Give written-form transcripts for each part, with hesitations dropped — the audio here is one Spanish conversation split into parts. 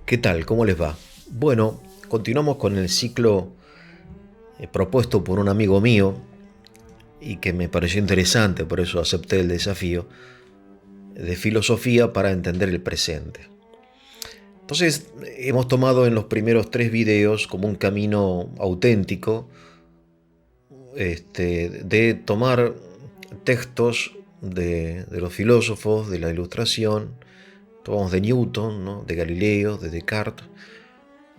¿Qué tal? ¿Cómo les va? Bueno, continuamos con el ciclo propuesto por un amigo mío y que me pareció interesante, por eso acepté el desafío, de filosofía para entender el presente. Entonces, hemos tomado en los primeros 3 videos como un camino auténtico de tomar textos de los filósofos, de la Ilustración, tomamos de Newton, ¿no? De Galileo, de Descartes,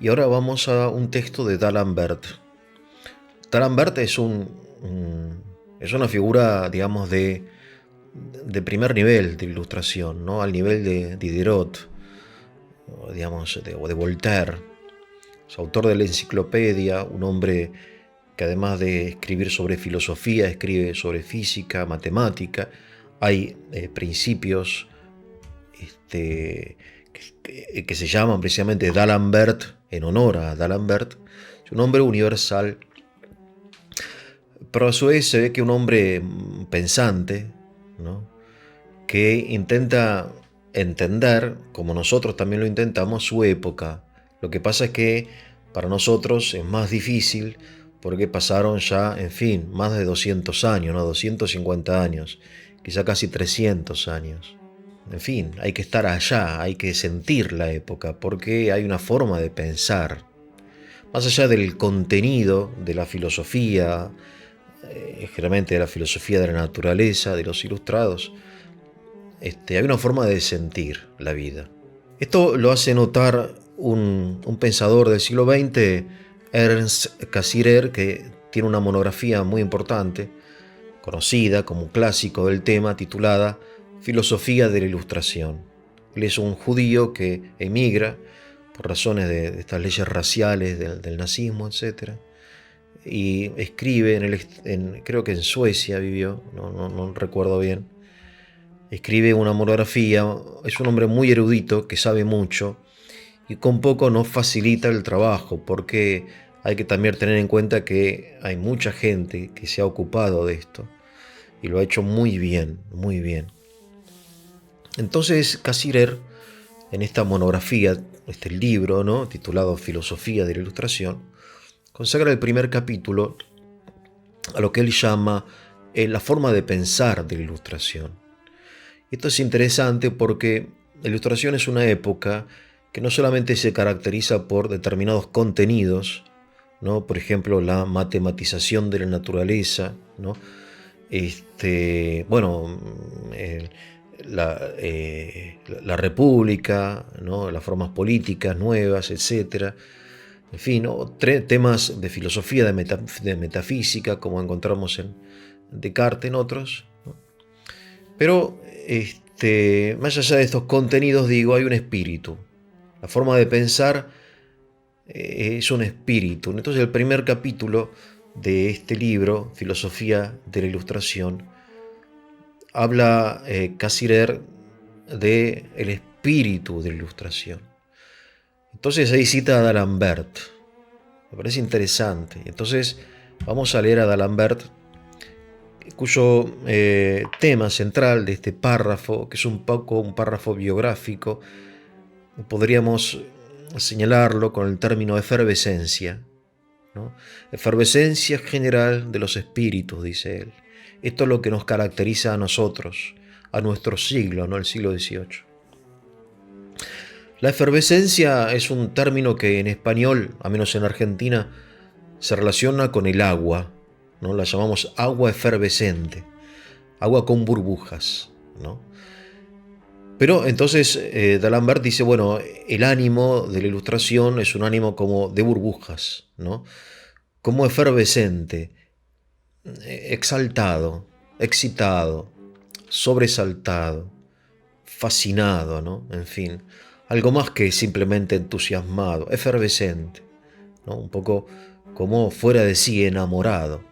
y ahora vamos a un texto de D'Alembert. D'Alembert es una figura, digamos, de primer nivel de ilustración, ¿no? Al nivel de Diderot, digamos, o de Voltaire. Es autor de la enciclopedia, un hombre que además de escribir sobre filosofía, escribe sobre física, matemática. Hay principios que se llaman precisamente D'Alembert, en honor a D'Alembert. Es un hombre universal, pero a su vez se ve que un hombre pensante, ¿no? Que intenta entender, como nosotros también lo intentamos, su época. Lo que pasa es que para nosotros es más difícil porque pasaron ya, en fin, más de 200 años, ¿no? 250 años, quizá casi 300 años. En fin, hay que estar allá, hay que sentir la época, porque hay una forma de pensar. Más allá del contenido de la filosofía, generalmente de la filosofía de la naturaleza, de los ilustrados, hay una forma de sentir la vida. Esto lo hace notar un pensador del siglo XX, Ernst Cassirer, que tiene una monografía muy importante, conocida como un clásico del tema, titulada Filosofía de la Ilustración. Él es un judío que emigra por razones de estas leyes raciales, del nazismo, etc. Y escribe, creo que en Suecia vivió, no recuerdo bien. Escribe una monografía, es un hombre muy erudito que sabe mucho y con poco nos facilita el trabajo, porque hay que también tener en cuenta que hay mucha gente que se ha ocupado de esto y lo ha hecho muy bien, muy bien. Entonces Cassirer, en esta monografía, este libro, ¿no?, titulado Filosofía de la Ilustración, consagra el primer capítulo a lo que él llama la forma de pensar de la Ilustración. Esto es interesante porque la Ilustración es una época que no solamente se caracteriza por determinados contenidos, ¿no? Por ejemplo, la matematización de la naturaleza, ¿no? Bueno, la república, ¿no? Las formas políticas nuevas, etc. En fin, ¿no? Temas de filosofía, de metafísica, como encontramos en Descartes, en otros, ¿no? Pero más allá de estos contenidos, digo, hay un espíritu. La forma de pensar es un espíritu. Entonces el primer capítulo de este libro, Filosofía de la Ilustración, habla Cassirer de el espíritu de la Ilustración. Entonces ahí cita a D'Alembert. Me parece interesante. Entonces vamos a leer a D'Alembert, cuyo tema central de este párrafo, que es un poco un párrafo biográfico, podríamos señalarlo con el término efervescencia, ¿no? Efervescencia general de los espíritus, dice él. Esto es lo que nos caracteriza a nosotros, a nuestro siglo, ¿no? El siglo XVIII. La efervescencia es un término que en español, a menos en Argentina, se relaciona con el agua, ¿no? La llamamos agua efervescente, agua con burbujas, ¿no? Pero entonces D'Alembert dice, bueno, el ánimo de la Ilustración es un ánimo como de burbujas, ¿no? Como efervescente, exaltado, excitado, sobresaltado, fascinado, ¿no? En fin, algo más que simplemente entusiasmado, efervescente, ¿no? Un poco como fuera de sí, enamorado,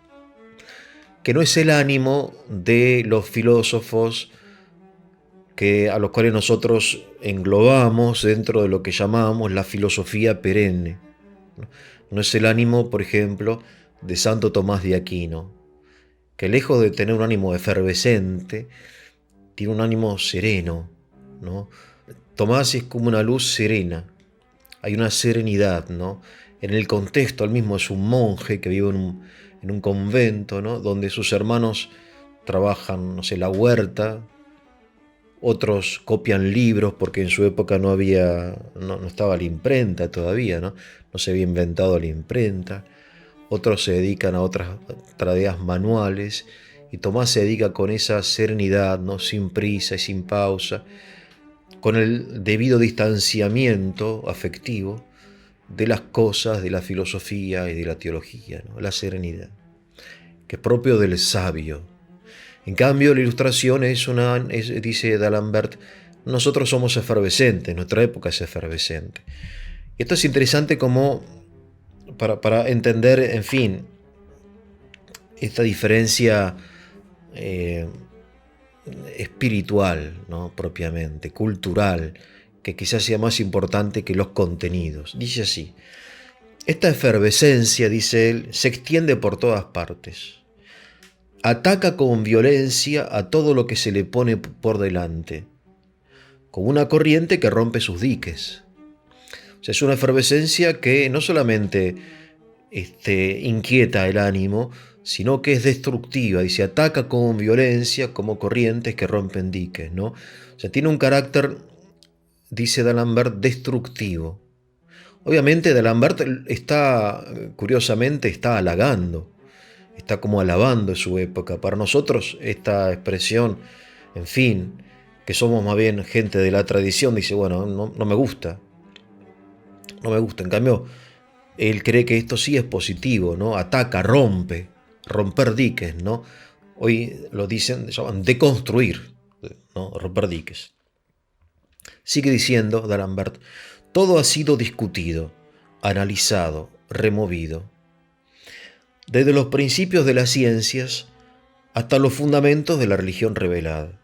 que no es el ánimo de los filósofos a los cuales nosotros englobamos dentro de lo que llamamos la filosofía perenne. No es el ánimo, por ejemplo, de Santo Tomás de Aquino, que lejos de tener un ánimo efervescente, tiene un ánimo sereno, ¿no? Tomás es como una luz serena, hay una serenidad, ¿no? En el contexto, él mismo es un monje que vive en un convento, ¿no? Donde sus hermanos trabajan, no sé, la huerta, otros copian libros porque en su época no estaba la imprenta todavía, ¿no? No se había inventado la imprenta. Otros se dedican a otras tareas manuales y Tomás se dedica con esa serenidad, ¿no? Sin prisa y sin pausa, con el debido distanciamiento afectivo de las cosas, de la filosofía y de la teología, ¿no? La serenidad, que es propio del sabio. En cambio, la ilustración dice D'Alembert, nosotros somos efervescentes, nuestra época es efervescente. Y esto es interesante como para entender, en fin, esta diferencia espiritual, ¿no? Propiamente, cultural, que quizás sea más importante que los contenidos. Dice así, esta efervescencia, dice él, se extiende por todas partes. Ataca con violencia a todo lo que se le pone por delante, como una corriente que rompe sus diques. O sea, es una efervescencia que no solamente inquieta el ánimo, sino que es destructiva y se ataca con violencia como corrientes que rompen diques, ¿no? O sea, tiene un carácter, dice D'Alembert, destructivo. Obviamente D'Alembert curiosamente, está halagando, está como alabando su época. Para nosotros esta expresión, en fin, que somos más bien gente de la tradición, dice, bueno, no me gusta. No me gusta. En cambio, él cree que esto sí es positivo, ¿no? Ataca, romper diques, ¿no? Hoy lo llaman deconstruir, ¿no? Romper diques. Sigue diciendo D'Alembert, todo ha sido discutido, analizado, removido. Desde los principios de las ciencias hasta los fundamentos de la religión revelada.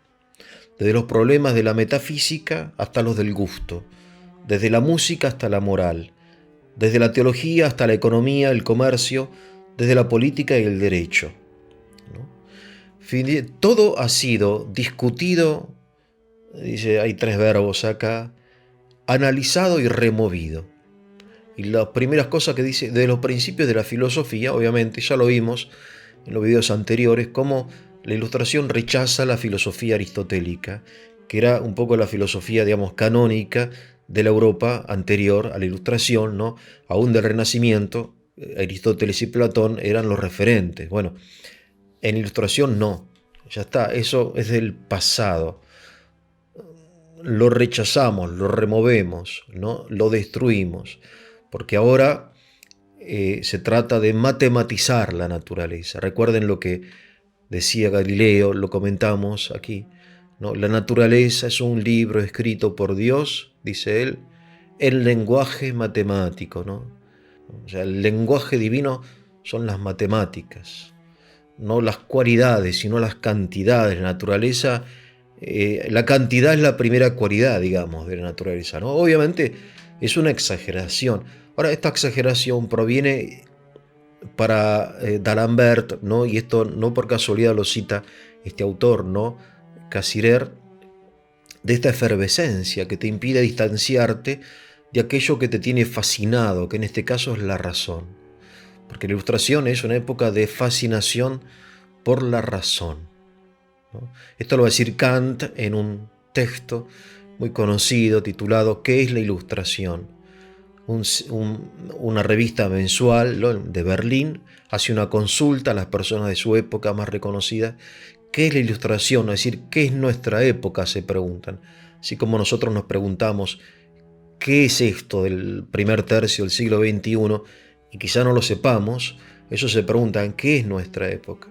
Desde los problemas de la metafísica hasta los del gusto. Desde la música hasta la moral. Desde la teología hasta la economía, el comercio, desde la política y el derecho, ¿no? Todo ha sido discutido, dice, hay 3 verbos acá, analizado y removido. Y las primeras cosas que dice, de los principios de la filosofía, obviamente, ya lo vimos en los videos anteriores, cómo la Ilustración rechaza la filosofía aristotélica, que era un poco la filosofía, digamos, canónica de la Europa anterior a la Ilustración, ¿no? Aún del Renacimiento, Aristóteles y Platón eran los referentes. Bueno, en Ilustración no, ya está, eso es del pasado. Lo rechazamos, lo removemos, ¿no? Lo destruimos, porque ahora se trata de matematizar la naturaleza. Recuerden lo que decía Galileo, lo comentamos aquí, ¿no? La naturaleza es un libro escrito por Dios, dice él, en lenguaje matemático, ¿no? O sea, el lenguaje divino son las matemáticas, no las cualidades, sino las cantidades. La naturaleza, la cantidad es la primera cualidad, digamos, de la naturaleza, ¿no? Obviamente es una exageración. Ahora, esta exageración proviene para D'Alembert, ¿no? Y esto no por casualidad lo cita este autor, ¿no? Cassirer, de esta efervescencia que te impide distanciarte de aquello que te tiene fascinado, que en este caso es la razón. Porque la Ilustración es una época de fascinación por la razón, ¿no? Esto lo va a decir Kant en un texto muy conocido titulado ¿Qué es la Ilustración? Una revista mensual de Berlín hace una consulta a las personas de su época más reconocidas. ¿Qué es la Ilustración? Es decir, ¿qué es nuestra época? Se preguntan. Así como nosotros nos preguntamos ¿qué es esto del primer tercio del siglo XXI? Y quizá no lo sepamos, ellos se preguntan ¿qué es nuestra época?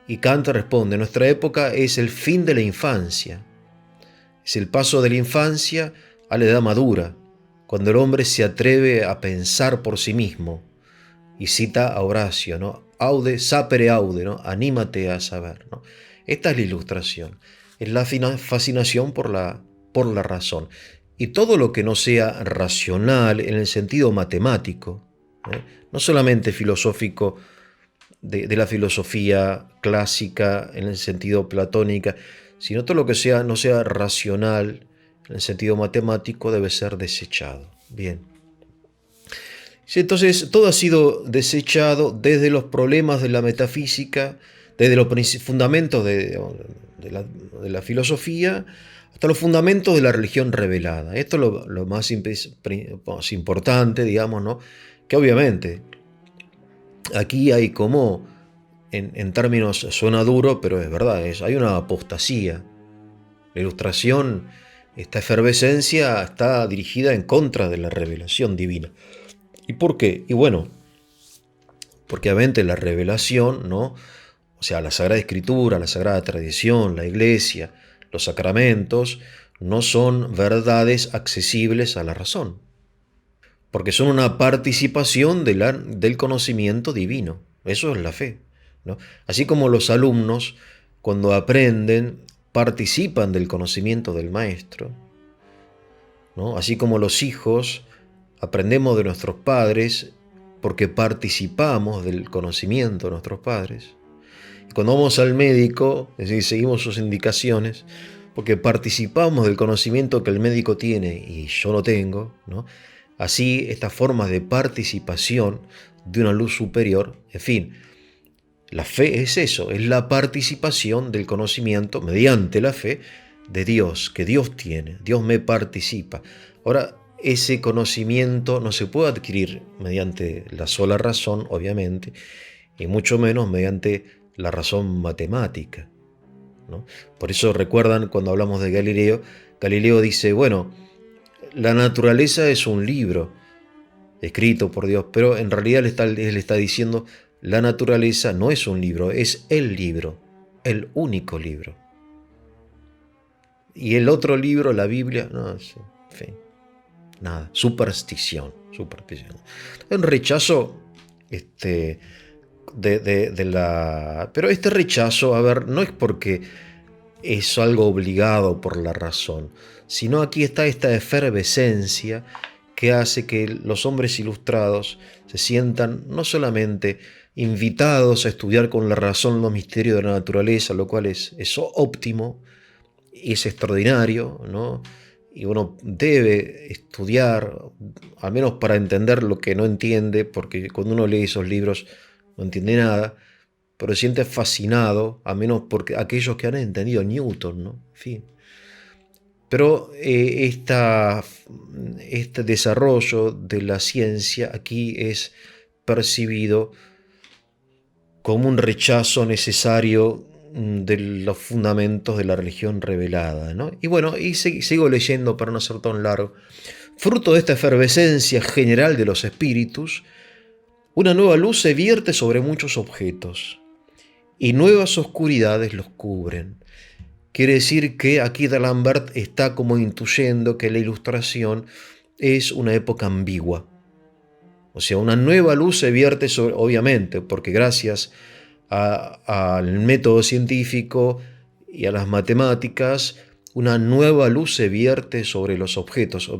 Y Kant responde, nuestra época es el fin de la infancia. Es el paso de la infancia a la edad madura, cuando el hombre se atreve a pensar por sí mismo. Y cita a Horacio, ¿no? Aude, sapere aude, ¿no? Anímate a saber, ¿no? Esta es la Ilustración. Es la fascinación por la razón. Y todo lo que no sea racional en el sentido matemático, no solamente filosófico de la filosofía clásica en el sentido platónica, sino todo lo que no sea racional en el sentido matemático debe ser desechado. Bien. Sí, entonces, todo ha sido desechado desde los problemas de la metafísica, desde los fundamentos de la, de la filosofía, hasta los fundamentos de la religión revelada. Esto es lo más, más importante, digamos, ¿no? Que obviamente aquí hay como, en términos, suena duro, pero es verdad, hay una apostasía. La ilustración, esta efervescencia está dirigida en contra de la revelación divina. ¿Y por qué? Y bueno, porque obviamente la revelación, ¿no? O sea, la Sagrada Escritura, la Sagrada Tradición, la Iglesia, los sacramentos, no son verdades accesibles a la razón, porque son una participación del conocimiento divino. Eso es la fe, ¿no? Así como los alumnos, cuando aprenden, participan del conocimiento del maestro, ¿no? Así como los hijos aprendemos de nuestros padres porque participamos del conocimiento de nuestros padres. Y cuando vamos al médico, es decir, seguimos sus indicaciones porque participamos del conocimiento que el médico tiene y yo no tengo, ¿no? Así, estas formas de participación de una luz superior, en fin, la fe es eso, es la participación del conocimiento mediante la fe de Dios, que Dios tiene, Dios me participa. Ahora, ese conocimiento no se puede adquirir mediante la sola razón, obviamente, y mucho menos mediante la razón matemática, ¿no? Por eso recuerdan cuando hablamos de Galileo, Galileo dice, bueno, la naturaleza es un libro escrito por Dios, pero en realidad él está diciendo, la naturaleza no es un libro, es el libro, el único libro. Y el otro libro, la Biblia, no, en fin, nada, superstición. Un rechazo de la... Pero este rechazo, a ver, no es porque es algo obligado por la razón, sino aquí está esta efervescencia que hace que los hombres ilustrados se sientan no solamente invitados a estudiar con la razón los misterios de la naturaleza, lo cual es óptimo, es extraordinario, ¿no? Y uno debe estudiar, al menos para entender lo que no entiende, porque cuando uno lee esos libros no entiende nada, pero se siente fascinado, al menos porque aquellos que han entendido Newton, ¿no? En fin. Pero este desarrollo de la ciencia aquí es percibido como un rechazo necesario de los fundamentos de la religión revelada, ¿no? Y bueno, y sigo leyendo para no ser tan largo. Fruto de esta efervescencia general de los espíritus, una nueva luz se vierte sobre muchos objetos y nuevas oscuridades los cubren. Quiere decir que aquí D'Alembert está como intuyendo que la ilustración es una época ambigua. O sea, una nueva luz se vierte sobre, obviamente, porque gracias al método científico y a las matemáticas, una nueva luz se vierte sobre los objetos,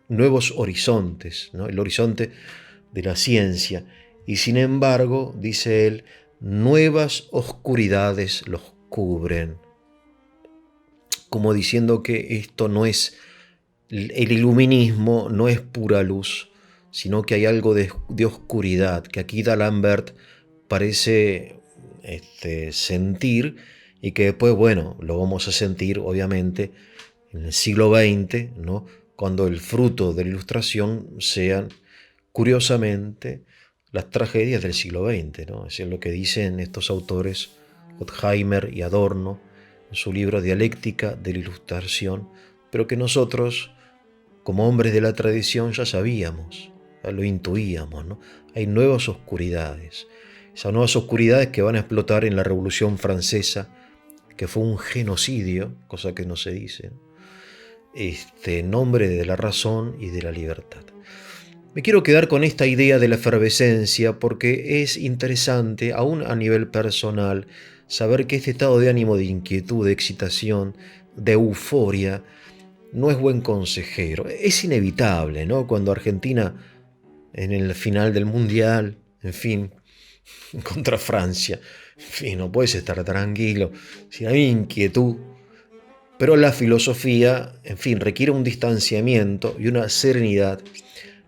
nuevos horizontes, ¿no? El horizonte de la ciencia. Y sin embargo, dice él, nuevas oscuridades los cubren. Como diciendo que esto no es, el iluminismo no es pura luz, sino que hay algo de oscuridad, que aquí D'Alembert parece sentir y que después, bueno, lo vamos a sentir obviamente en el siglo XX, ¿no? Cuando el fruto de la ilustración sean, curiosamente, las tragedias del siglo XX, ¿no? Es lo que dicen estos autores, Horkheimer y Adorno, en su libro Dialéctica de la Ilustración, pero que nosotros, como hombres de la tradición, ya sabíamos, ya lo intuíamos, ¿no? Hay nuevas oscuridades. Esas nuevas oscuridades que van a explotar en la Revolución Francesa, que fue un genocidio, cosa que no se dice, en nombre de la razón y de la libertad. Me quiero quedar con esta idea de la efervescencia porque es interesante, aún a nivel personal, saber que este estado de ánimo de inquietud, de excitación, de euforia, no es buen consejero. Es inevitable, ¿no? Cuando Argentina, en el final del Mundial, en fin, contra Francia, en fin, no puedes estar tranquilo, si hay inquietud. Pero la filosofía, en fin, requiere un distanciamiento y una serenidad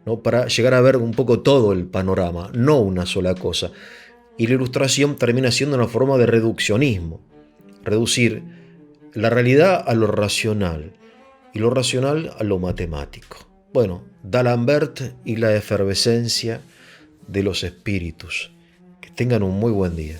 ¿no? Para llegar a ver un poco todo el panorama, no una sola cosa. Y la ilustración termina siendo una forma de reduccionismo, reducir la realidad a lo racional y lo racional a lo matemático. Bueno, D'Alembert y la efervescencia de los espíritus. Que tengan un muy buen día.